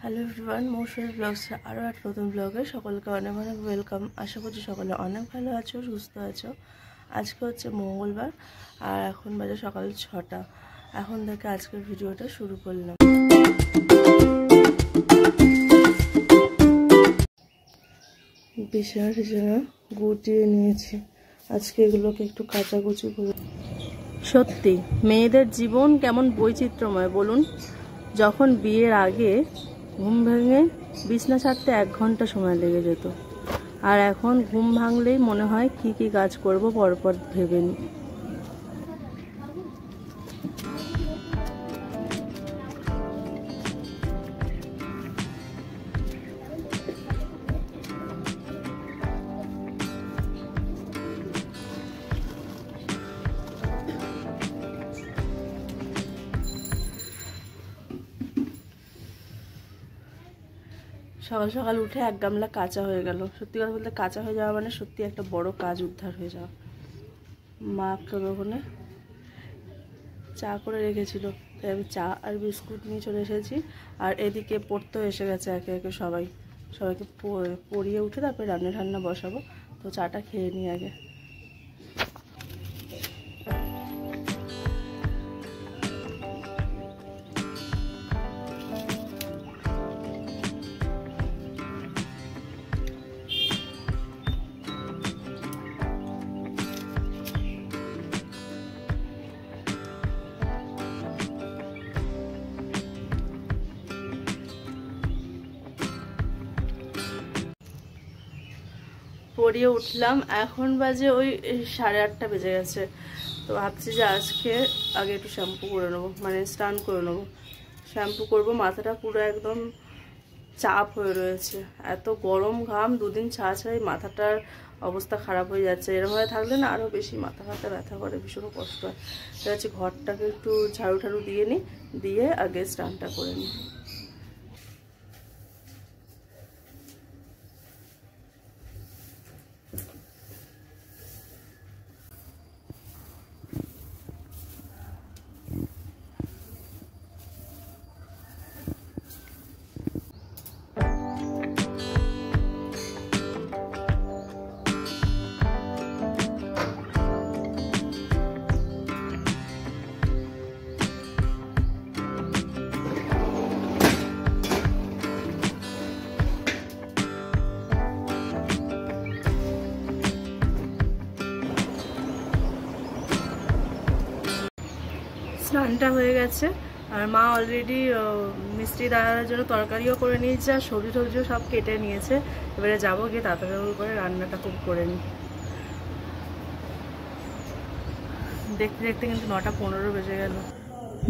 Hello everyone, মৌসুমী ব্লগসের আরও একটা নতুন ব্লগে সকলকে অনেক অনেক ওয়েলকাম। আশা করছি সকলে অনেক ভালো আছো, সুস্থ আছো। আজকে হচ্ছে মঙ্গলবার আর এখন বাজে সকাল 6টা। এখন থেকে আজকের ভিডিওটা শুরু করলাম। বিছানা গুটিয়ে নিয়েছি, আজকে এগুলোকে একটু কাচাকুচি করে। সত্যি মেয়েদের জীবন কেমন বৈচিত্র্যময় বলুন। যখন বিয়ের আগে ঘুম ভেঙে বিছনা ছাড়তে 1 ঘন্টা সময় লেগে যেত, আর এখন ঘুম ভাঙলেই মনে হয় কি কাজ করব পরপর ভেবে নিই। সকাল সকাল উঠে 1 গামলা কাঁচা হয়ে গেল। সত্যি কথা বলতে কাঁচা হয়ে যাওয়া মানে সত্যি একটা বড় কাজ উদ্ধার হয়ে যাওয়া। মা ওখানে চা করে রেখেছিল, তাই আমি চা আর বিস্কুট নিয়ে চলে এসেছি। আর এদিকে পড়তেও এসে গেছে একে একে সবাইকে পড়িয়ে উঠে তারপরে রান্না বসাবো। তো চাটা খেয়ে নিই আগে। পড়িয়ে উঠলাম, এখন বাজে ওই 8:30 বেজে গেছে। তো ভাবছি যে আজকে আগে একটু শ্যাম্পু করে নেবো, মানে স্নান করে নেবো। শ্যাম্পু করবো, মাথাটা পুরো একদম চাপ হয়ে রয়েছে। এত গরম ঘাম, 2 দিন ছাড়াই মাথাটার অবস্থা খারাপ হয়ে যাচ্ছে। এরমভাবে থাকলে না আরও বেশি মাথা ব্যথা করে, ভীষণ কষ্ট হয়। তাই হচ্ছে ঘরটাকে একটু ঝাড়ু দিয়ে নিই, দিয়ে আগে স্নানটা করে নিই। স্নানটা হয়ে গেছে, আর মা অলরেডি মিষ্টি দাদার জন্য তরকারিও করে নিয়েছে, আর সবজিও সব কেটে নিয়েছে। এবারে যাবো গিয়ে তাড়াতাড়ি করে রান্নাটা খুব করে নিই। দেখতে দেখতে কিন্তু 9:15 বেজে গেল।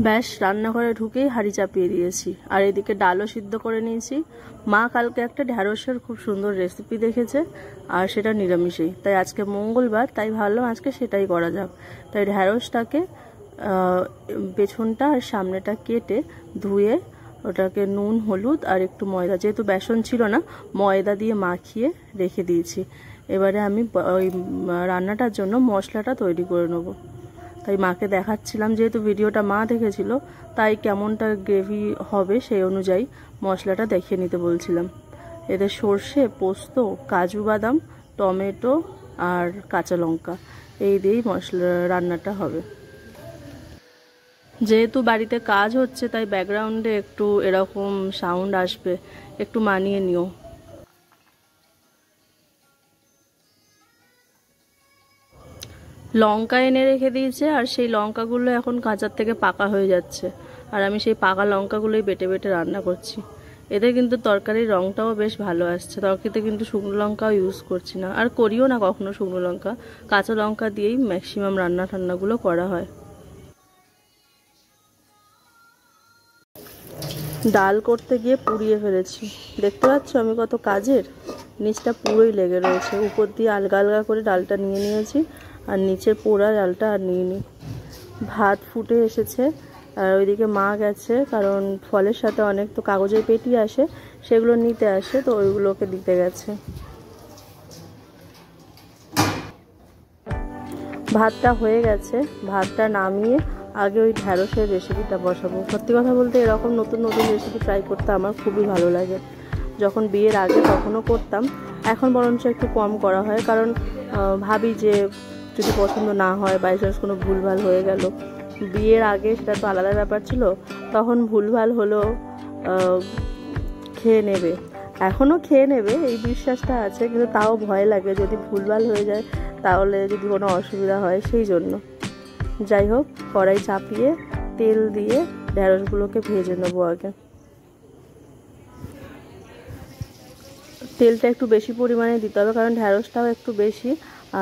ব্যাস রান্নাঘরে ঢুকেই হাঁড়ি চাপিয়ে দিয়েছি, আর এদিকে ডালও সিদ্ধ করে নিয়েছি। মা কালকে একটা ঢ্যাঁড়সের খুব সুন্দর রেসিপি দেখেছে, আর সেটা নিরামিষেই। তাই আজকে মঙ্গলবার, তাই ভাবলাম আজকে সেটাই করা যাক। তাই ঢ্যাঁড়সটাকে পেছনটা আর সামনেটা কেটে ধুয়ে ওটাকে নুন হলুদ আর একটু ময়দা, যেহেতু বেসন ছিল না, ময়দা দিয়ে মাখিয়ে রেখে দিয়েছি। এবারে আমি ওই রান্নাটার জন্য মশলাটা তৈরি করে নেব। তাই মাকে দেখাচ্ছিলাম, যেহেতু ভিডিওটা মা দেখেছিল, তাই কেমনটা গ্রেভি হবে সেই অনুযায়ী মশলাটা দেখিয়ে নিতে বলছিলাম। এতে সর্ষে, পোস্ত, কাজু বাদাম, টমেটো আর কাঁচা লঙ্কা, এই দিয়েই রান্নাটা হবে। যেহেতু বাড়িতে কাজ হচ্ছে, তাই ব্যাকগ্রাউন্ডে একটু এরকম সাউন্ড আসবে, একটু মানিয়ে নিও। লঙ্কা এনে রেখে দিয়েছে, আর সেই লঙ্কাগুলো এখন কাঁচার থেকে পাকা হয়ে যাচ্ছে, আর আমি সেই পাকা লঙ্কাগুলোই বেটে রান্না করছি। এতে কিন্তু তরকারির রঙটাও বেশ ভালো আসছে। তরকারিতে কিন্তু শুকনো লঙ্কাও ইউজ করছি না, আর করিও না কখনো শুকনো লঙ্কা। কাঁচা লঙ্কা দিয়েই ম্যাক্সিমাম রান্নাগুলো করা হয়। ডাল করতে গিয়ে পুড়িয়ে ফেলেছি, দেখতে পাচ্ছ আমি কত কাজের। নিচটা পুরোই লেগে রয়েছে, উপর দিয়ে আলগা করে ডালটা নিয়ে নিয়েছি, আর নিচের পোড়া ডালটা আর নিয়ে নিই। ভাত ফুটে এসেছে, আর ওইদিকে মা গেছে, কারণ ফলের সাথে অনেক তো কাগজের পেটি আসে, সেগুলো নিতে আসে, তো ওইগুলোকে দিতে গেছে। ভাতটা হয়ে গেছে, ভাতটা নামিয়ে আগে ওই ঢ্যাঁড়সের রেসিপিটা বসাবো। সত্যি কথা বলতে এরকম নতুন নতুন রেসিপি ট্রাই করতে আমার খুবই ভালো লাগে। যখন বিয়ের আগে তখনও করতাম, এখন বরঞ্চ একটু কম করা হয়, কারণ ভাবি যে যদি পছন্দ না হয়, বাই চান্স কোনো ভুলভাল হয়ে গেল। বিয়ের আগে সেটা তো আলাদা ব্যাপার ছিল, তখন ভুলভাল হলেও খেয়ে নেবে, এখনও খেয়ে নেবে এই বিশ্বাসটা আছে, কিন্তু তাও ভয় লাগে যদি ভুলভাল হয়ে যায় তাহলে যদি কোনো অসুবিধা হয়, সেই জন্য। যাই হোক, কড়াই চাপিয়ে তেল দিয়ে ঢ্যাঁড়সগুলোকে ভেজে নেবো আগে। তেলটা একটু বেশি পরিমাণে দিতে হবে, কারণ ঢ্যাঁড়সটাও একটু বেশি,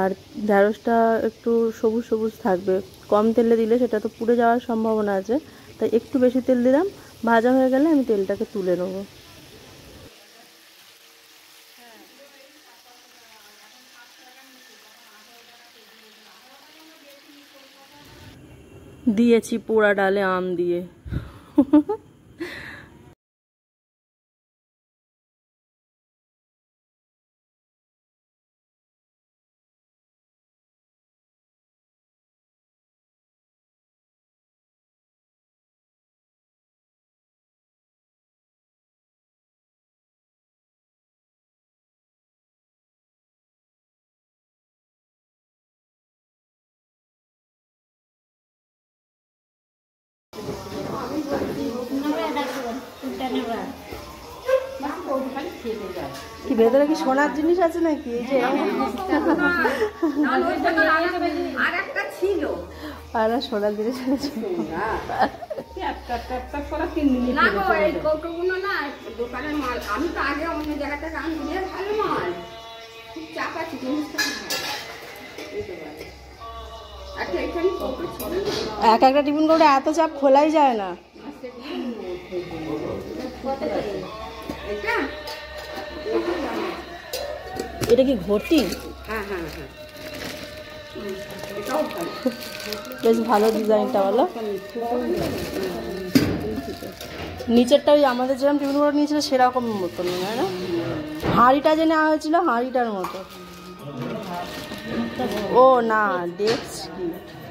আর ঢ্যাঁড়সটা একটু সবুজ সবুজ থাকবে। কম তেলে দিলে সেটা তো পুড়ে যাওয়ার সম্ভাবনা আছে, তাই একটু বেশি তেল দিলাম। ভাজা হয়ে গেলে আমি তেলটাকে তুলে নেবো। দিয়েছি পোড়া ডালে আম দিয়ে। কি ভেতরে কি সোনার জিনিস আছে নাকি? আর সোনার জিনিস আছে? এক একটা টিফিন করে এত চাপ খোলাই যায় না। এটা কি ঘটি? বেশ ভালো ডিজাইনটা, বলো। নিচেরটা ওই আমাদের যেরকম টিফিন করে নিয়েছিল সেরকম মতো নয় না? হাঁড়িটা যে নেওয়া হয়েছিল হাঁড়িটার মতো। ও না, ডেস্কি।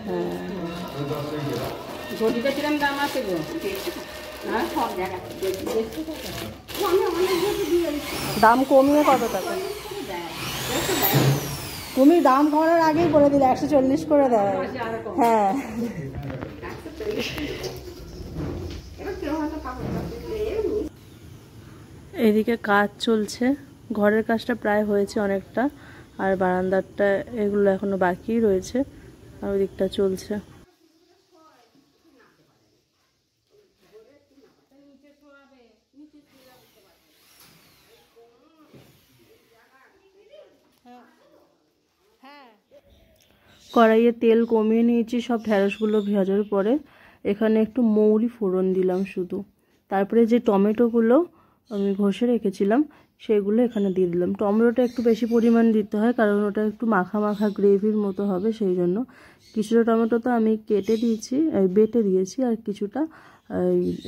হ্যাঁ, ঘটিটা কিরম দাম আছে গো? দাম কমিয়ে কত টাকা? তুমি দাম কমানোর আগেই বলে দিলে 140 করে দেয়। হ্যাঁ, এদিকে কাজ চলছে, ঘরের কাজটা প্রায় হয়েছে অনেকটা, আর বারান্দারটা এগুলো এখনো বাকি রয়েছে, আর ওই দিকটা চলছে। কড়াইয়ে তেল কমিয়ে নিয়েছি সব ঢ্যাঁড়সগুলো ভাজার পরে। এখানে একটু মৌরি ফোড়ন দিলাম শুধু, তারপরে যে টমেটোগুলো আমি ঘষে রেখেছিলাম সেগুলো এখানে দিয়ে দিলাম। টমেটোটা একটু বেশি পরিমাণ দিতে হয়, কারণ ওটা একটু মাখা মাখা গ্রেভির মতো হবে, সেই জন্য। কিছুটা টমেটো তো আমি কেটে দিয়েছি, বেটে দিয়েছি, আর কিছুটা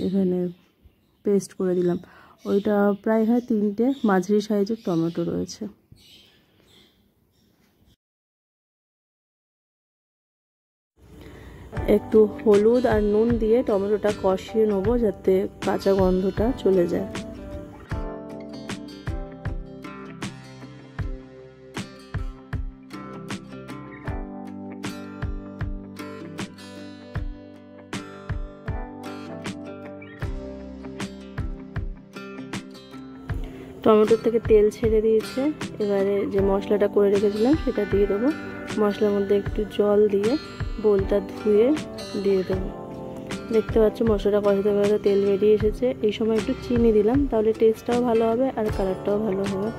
এখানে পেস্ট করে দিলাম। ওইটা প্রায় 3টে মাঝারি সাইজের টমেটো রয়েছে। একটু হলুদ আর নুন দিয়ে টমেটোটা কষিয়ে নেবো, যাতে কাঁচা গন্ধটা চলে যায়। টমেটোর থেকে তেল ছেড়ে দিয়েছে, এবারে যে মশলাটা করে রেখেছিলাম সেটা দিয়ে দেবো। মশলার মধ্যে একটু জল দিয়ে বোলটা ধুয়ে দিয়ে দেবো। দেখতে পাচ্ছ মশলাটা কষাতে কষাতে তেল বেরিয়ে এসেছে। এই সময় একটু চিনি দিলাম, তাহলে টেস্টটাও ভালো হবে আর কালারটাও ভালো হবে।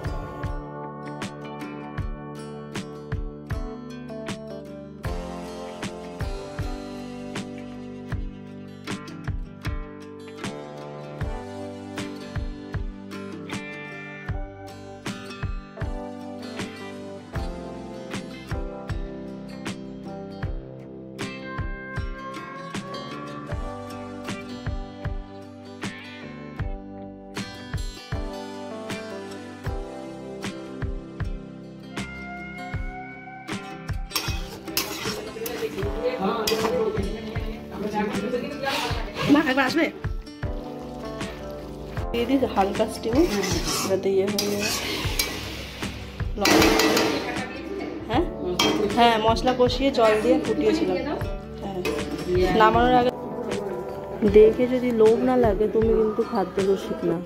দিয়ে দিই হালকা স্টিমে, যাতে ইয়ে হয়ে যাবে। হ্যাঁ হ্যাঁ, মশলা কষিয়ে জল দিয়ে ফুটিয়েছিলাম। হ্যাঁ, নামানোর আগে দেখে যদি লোভ না লাগে তুমি কিন্তু খাদ্য রসিক না।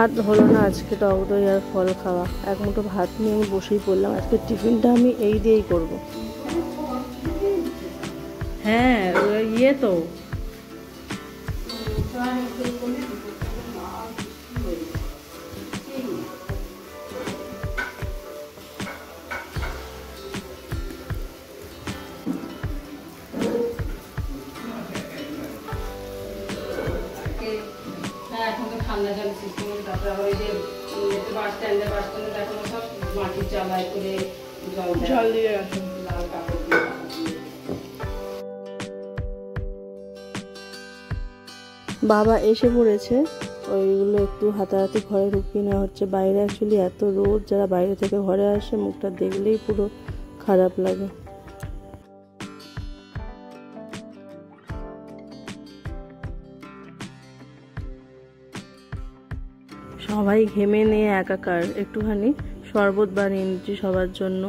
আর হলো না আজকে টক দই আর ফল খাওয়া, এক মুঠো ভাত নিয়ে আমি বসেই পড়লাম। আজকে টিফিনটা আমি এই দিয়েই করব। হ্যাঁ ইয়ে তো ঠান্ডা জল সিস্টেম, তারপরে ওই যে বাস স্ট্যান্ডে দেখো সব মাটির চালায় করে জল দিয়ে রাখেন, লাল কাপড় দিয়ে। বাবা এসে পড়েছে, ওইগুলো একটু হাতাহাতি ঘরে ঢুকিয়ে নেওয়া হচ্ছে। বাইরে অ্যাকচুয়ালি এত রোদ, যারা বাইরে থেকে ঘরে আসে মুখটা দেখলেই পুরো খারাপ লাগে। সবাই ঘেমে নিয়ে একাকার, একটুখানি শরবত বানিয়ে নিচ্ছি সবার জন্য।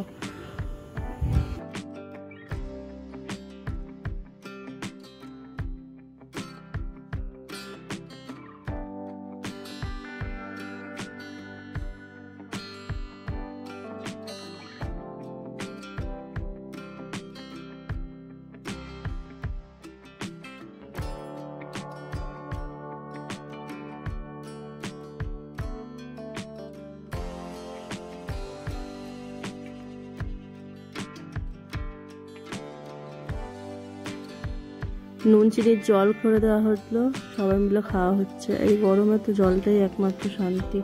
নুন চিনির জল করে দেওয়া হলো, সবাই মিলে খাওয়া হচ্ছে। এই গরমে তো জলটাই একমাত্র শান্তি।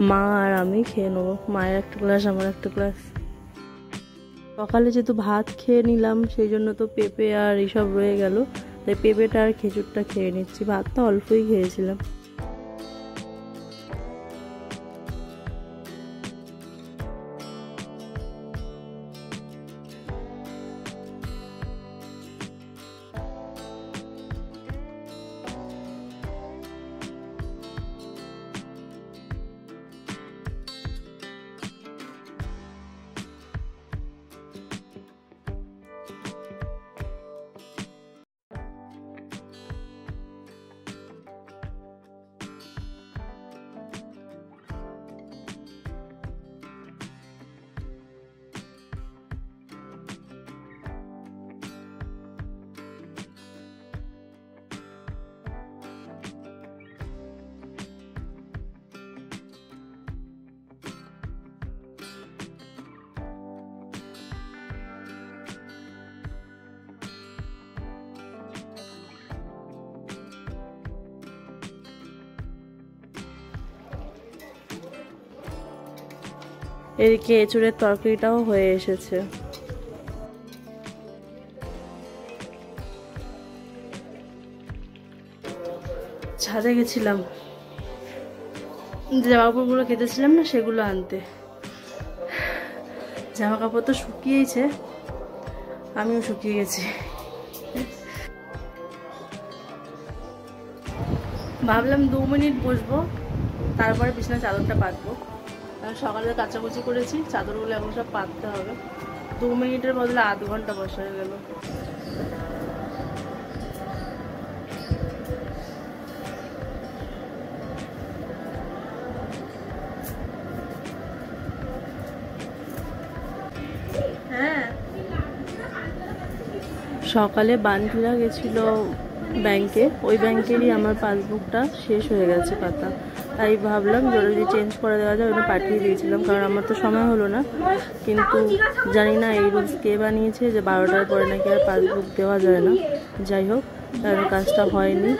মা আর আমি খেয়ে নেবো, মায়ের একটা গ্লাস আমার একটা গ্লাস। সকালে যেহেতু ভাত খেয়ে নিলাম সেই জন্য তো পেঁপে আর এইসব রয়ে গেল, তাই পেঁপেটা আর খেজুরটা খেয়ে নিচ্ছি। ভাতটা অল্পই খেয়েছিলাম। এদিকে এঁচুড়ের তরকারিটাও হয়ে এসেছে। ছাদে গেছিলাম, জামা কাপড়গুলো কেটেছিলাম না সেগুলো আনতে। জামা কাপড় তো শুকিয়েছে, আমিও শুকিয়ে গেছি। ভাবলাম 2 মিনিট বসবো, তারপরে বিছানার চাদরটা পাতবো। সকালে কাচাকুচি করেছি, চাদরগুলো এখন সব পাততে হবে। 2 মিনিটের বদলে আধ ঘন্টা বসা হয়ে গেল। সকালে বান্টুরা গেছিল ব্যাংকে, ওই ব্যাংকেরই আমার পাসবুকটা শেষ হয়ে গেছে পাতা, তাই ভাবলাম যদি চেঞ্জ করে দেওয়া যায় ওটা পাঠিয়ে দিয়েছিলাম, কারণ আমার তো সময় হলো না। কিন্তু জানি না এই রুলস কে বানিয়েছে যে 12টার পরে নাকি আর পাসবুক দেওয়া যায় না। যাই হোক, তার কাজটা হয়নি।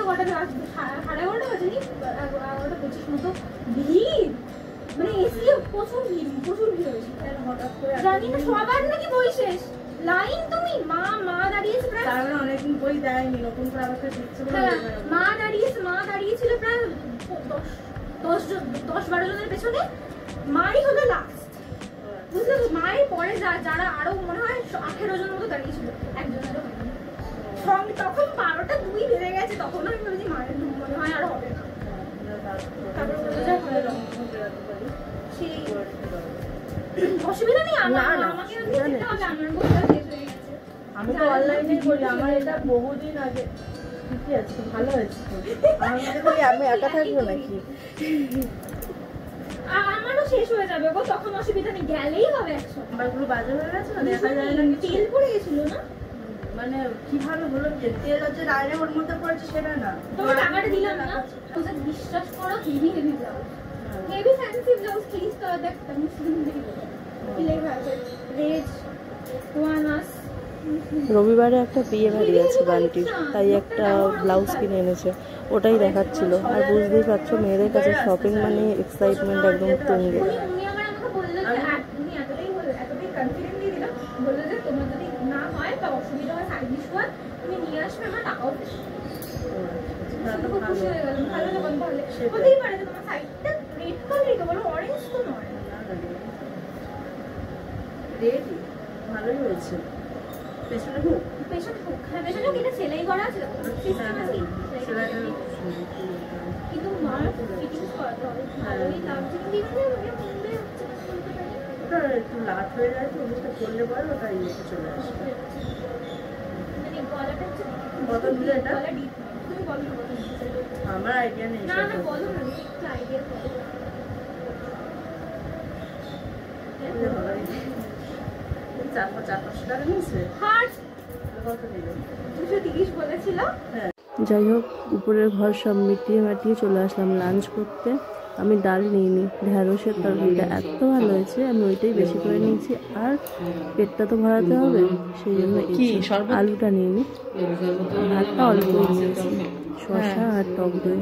লাইন তুমি মা দাঁড়িয়েছে প্রায়, তার মানে অনেকদিন বই দেয়নি, নতুন করে আবার দিচ্ছে। মা দাঁড়িয়েছিল প্রায় 10-12 জনের পেছনে, মাই হলো লাস্ট, বুঝলে তো? মায়ের পরে যারা আরো মনে হয় 18 জনের মতো দাঁড়িয়েছিল, একজনেরও সঙ্গে। তখন 12টা 2 বেজে গেছে, তখন আমি ভেবেছি মায়ের মনে হয় আর হবে না। তারপরে সেই অসুবিধা নেই, আমাকে আমি তো অনলাইনে করি, আমার এটা বহুদিন আগে। ঠিকই আছে, ভালো হয়েছে। আমি একা থাকবো নাকি? আমারও শেষ হয়ে যাবে গো, তখন অসুবিধা নেই, গেলেই হবে। একসঙ্গে বাগুলো বাজে হয়ে গেছে না, দেখা যায় না, তেল পড়ে গেছিল না। মানে কিভাবে হলো যে তেল হচ্ছে ডাইরেক্ট ওর মধ্যে পড়েছে সেটা না, তোমার টাকাটা দিলাম না। তুমি বিশ্বাস করো, heavy blouse, heavy fancy blouse, please তো দেখ, আমি শুধু দেখি রেড ওয়ানাস। রবিবারে একটা বিয়ে বাড়ি আছে বান্টির, তাই একটা ব্লাউজ কিনে এনেছে, ওটাই দেখাচ্ছিল। আর বুঝতেই পারছো, মেয়েদের কাছে শপিং মানে এক্সাইটমেন্ট একদম তুঙ্গে। উনি আমাকে বললো যে উনি এতটাই কনফিডেন্ট দিয়ে দিল, বললো যে তোমার যদি না হয় বা অসুবিধা হয় সাইড ইস্যু হয় তুমি নিয়ে আসবে, আমার টাকাও দেবে। খুব খুশি হয়ে গেলাম, ভালো যখন বললে। বলতেই পারে যে তোমার সাইডটা রেড কালারই তো, বলো অরেঞ্জ তো নয়। রেড ভালোই হয়েছে। পেছনে হুক, হ্যাঁ পেছনে হুক, এটা সেলাই করা আছে, কিন্তু মার ফিটিংস করাতে হবে, ভালোই লাগছে। ওটা একটু লাট হয়ে যায় তো, ওটা করলে পরে ওটা ইয়েতে চলে আসবে। মানে গলাটা হচ্ছে কত দিলে এটা? গলা ডিপ, তুমি বলো না কত দিচ্ছে। আমার আইডিয়া নেই। না বলো না, একটু আইডিয়া করো। 400-500 টাকা নিয়েছে। কত দিল? 230 বলেছিল। হ্যাঁ, যাই হোক, উপরের ঘর সব মিটিয়ে চলে আসলাম লাঞ্চ করতে। আমি ডাল নিইনি, ঢ্যাঁড়সের তরকারিটা এত ভালো হয়েছে, আমি ওইটাই বেশি করে নিয়েছি। আর পেটটা তো ভরাতে হবে, সেই জন্য আলুটা নিইনি, ভাতটা অল্পই নিয়েছি, শসা আর টক দই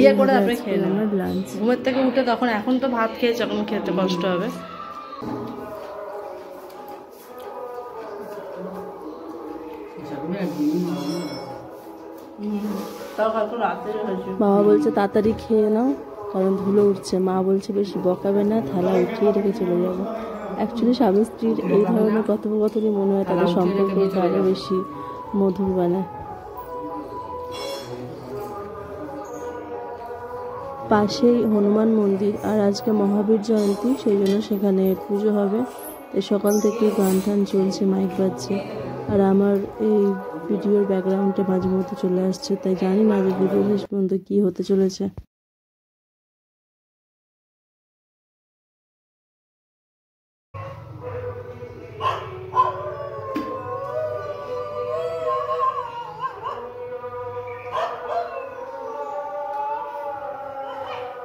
ইয়ে করে আপনি খেয়ে নেন। আমার লাঞ্চ ঘুমের থেকে উঠে তখন, এখন তো ভাত খেয়েছে, এখন খেতে কষ্ট হবে। বাবা বলছে তাড়াতাড়ি খেয়ে নাও, কারণ ধুলো উঠছে। মা বলছে বেশি বকাবে না, থালা উঠিয়ে রেখে চলে যাবো। অ্যাকচুয়ালি স্বামী স্ত্রীর এই ধরনের কথোপকথনই মনে হয় তাদের সম্পর্ককে আরও বেশি মধুর বানায়। পাশেই হনুমান মন্দির, আর আজকে মহাবীর জয়ন্তী, সেই জন্য সেখানে পুজো হবে। সকাল থেকে গান টান চলছে, মাইক বাজছে, আর আমার এই ভিডিওর ব্যাকগ্রাউন্ডে মাঝে মধ্যে চলে আসছে, তাই জানি না যে ভিডিও শেষ পর্যন্ত কি হতে চলেছে।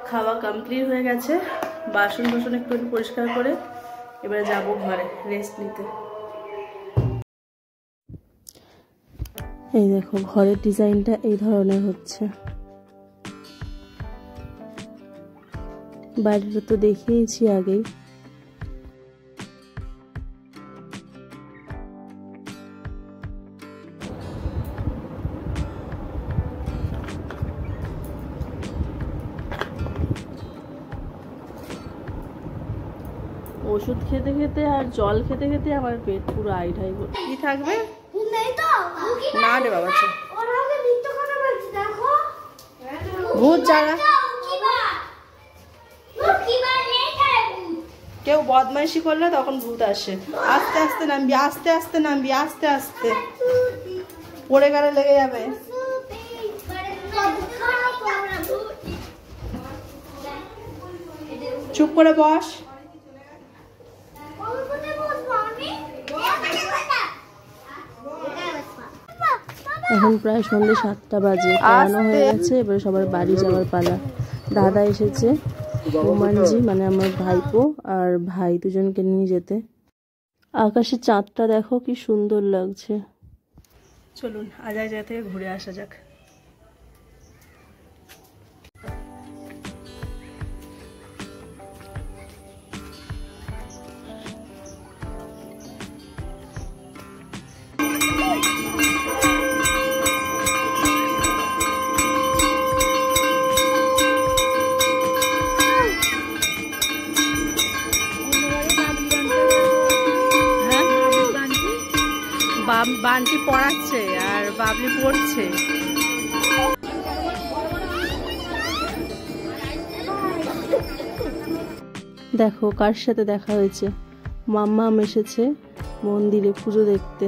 খাওয়া কমপ্লিট হয়ে গেছে, বাসন একটু পরিষ্কার করে এবারে যাব ঘরে রেস্ট নিতে। এই দেখো, ঘরের ডিজাইনটা এই ধরনের হচ্ছে। বাড়িটা তো দেখিয়েছি আগেই। ওষুধ খেতে খেতে আর জল খেতে খেতে আমার পেট পুরো আইঢাই করছে। কি থাকবে না রে বাবা, ভূত যারা কেউ বদমাইশি করলে তখন ভূত আসে। আস্তে আস্তে নামবি, আস্তে আস্তে নামবি, আস্তে আস্তে পড়ে গেলে লেগে যাবে। চুপ করে বস। এখন প্রায় সন্ধ্যে 7টা বাজে, পড়ানো হয়ে গেছে, এবারে সবার বাড়ি যাওয়ার পালা। দাদা এসেছে ওমানজি মানে আমার ভাইপো আর ভাই দুজনকে নিয়ে যেতে। আকাশে চাঁদটা দেখো কি সুন্দর লাগছে। চলুন আজাই জায়গা থেকে ঘুরে আসা যাক। বান্টি পড়াচ্ছে আর বাবলি পড়ছে। দেখো কার সাথে দেখা হয়েছে, মাম্মা এসেছে মন্দিরে পুজো দেখতে।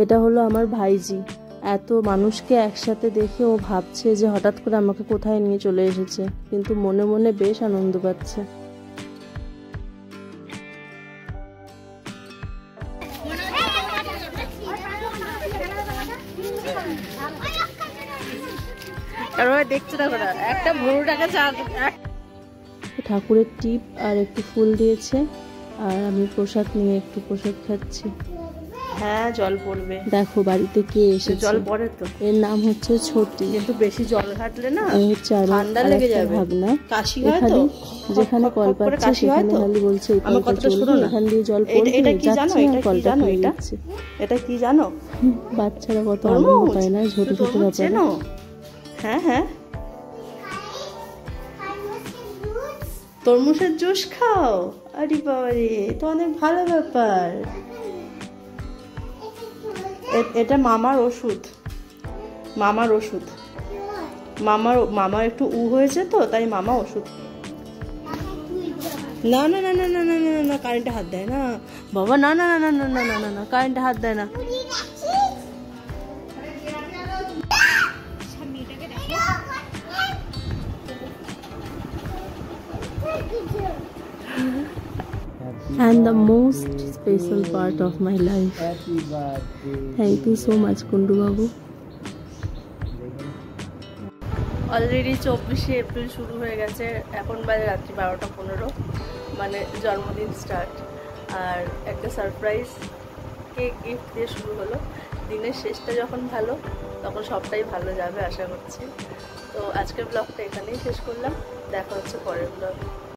এটা হলো আমার ভাইজি। এত মানুষকে একসাথে দেখে ও ভাবছে যে হঠাৎ করে আমাকে কোথায় নিয়ে চলে এসেছে, কিন্তু মনে মনে বেশ আনন্দ পাচ্ছে। দেখছে না একটা ভুরুটাকে ঠাকুরের টিপ আর একটু ফুল দিয়েছে, আর আমি প্রসাদ নিয়ে একটু প্রসাদ খাচ্ছি। হ্যাঁ জল পড়বে। দেখো বাড়িতে কে এসেছে, জল পড়ে তো। এর নাম হচ্ছে ছোটি, কিন্তু বেশি জল ঘাটলে না ঠান্ডা লেগে যাবে। ভাবনা কাশি হয় তো, যেখানে কল পাচ্ছে সেখানে খালি বলছে আমার কথাটা শোনো না, এখান দিয়ে জল পড়বে। এটা কি জানো, এটা কি জানো, এটা কি জানো? বাচ্চারা কত আনন্দ পায় না ছোট ছোট ব্যাপারে। হ্যাঁ হ্যাঁ, তরমুজের জুস খাও? আরে বাবারে, তো অনেক ভালো ব্যাপার। এটা মামার ওষুধ, মামার ওষুধ। মামার একটু হয়েছে তো, তাই মামা ওষুধ। না না না না না না না না, কারেন্টে হাত দেয় না বাবা, না না না না না না না না না, কারেন্টে হাত দেয় না। And the most special part of my life. Happy birthday. Thank you so much, Kundu Babu. Already 24শে এপ্রিল শুরু হয়ে গেছে, এখন বাজে রাত্রি 12টা 15, মানে জন্মদিন স্টার্ট। আর একটা সারপ্রাইজ কেক গিফট দিয়ে শুরু হলো। দিনের শেষটা যখন ভালো, তখন সবটাই ভালো যাবে আশা করছি। তো আজকের ব্লগটা এখানেই শেষ করলাম, দেখা হচ্ছে পরের ব্লগ।